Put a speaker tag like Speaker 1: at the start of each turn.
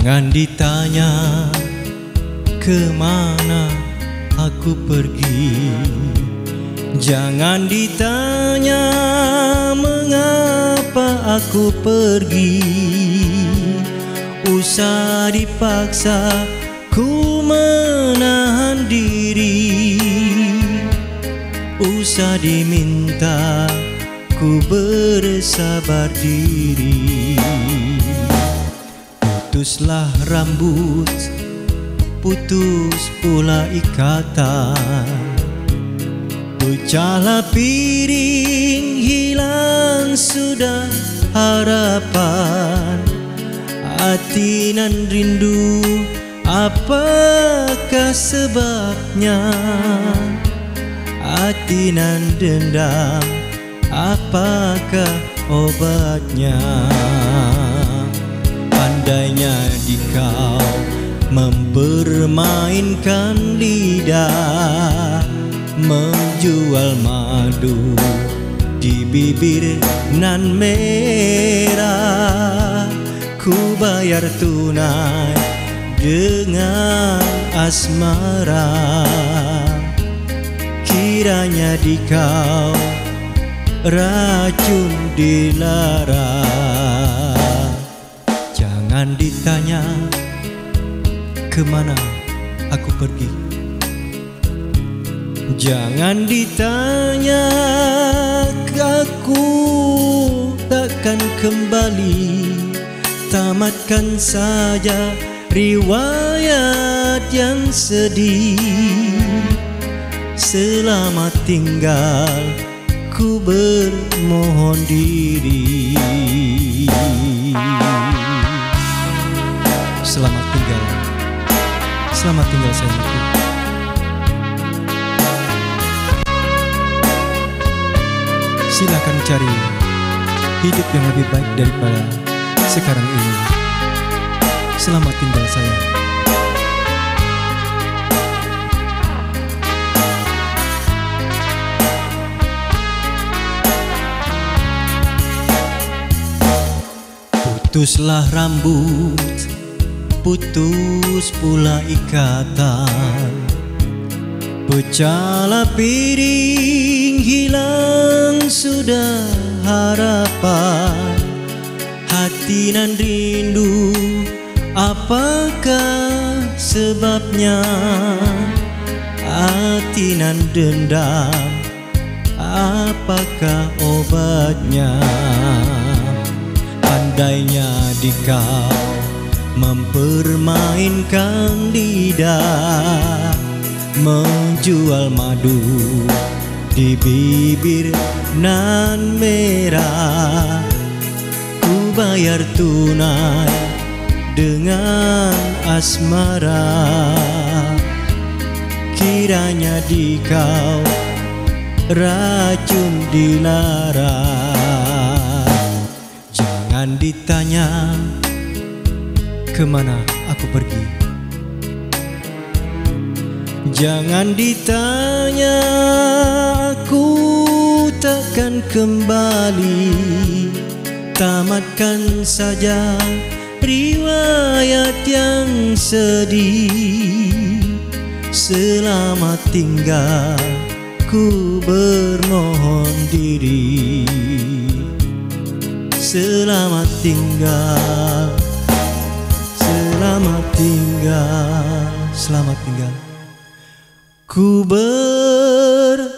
Speaker 1: Jangan ditanya kemana aku pergi, jangan ditanya mengapa aku pergi. Usah dipaksa ku menahan diri, usah diminta ku bersabar diri. Putuslah rambut, putus pula ikatan, pecahlah piring, hilang sudah harapan. Hati nan rindu, apakah sebabnya? Hati nan dendam, apakah obatnya? Pandainya dikau mempermainkan lidah, menjual madu di bibir nan merah. Ku bayar tunai dengan asmara, kiranya dikau racun dilara. Jangan ditanya kemana aku pergi, jangan ditanya aku takkan kembali. Tamatkan saja riwayat yang sedih. Selamat tinggal, ku bermohon diri. Selamat tinggal, selamat tinggal sayangku. Silakan cari hidup yang lebih baik daripada sekarang ini. Selamat tinggal sayang. Putuslah rambut, putus pula ikatan, pecahlah piring, hilang sudah harapan. Hati nan rindu, apakah sebabnya? Hati nan dendam, apakah obatnya? Pandainya dikau mempermainkan lidah, menjual madu di bibir nan merah. Ku bayar tunai dengan asmara, kiranya dikau racun dilara. Jangan ditanya kemana aku pergi, jangan ditanya aku takkan kembali. Tamatkan saja riwayat yang sedih. Selamat tinggal, ku bermohon diri. Selamat tinggal, selamat tinggal, selamat tinggal, ku bermohon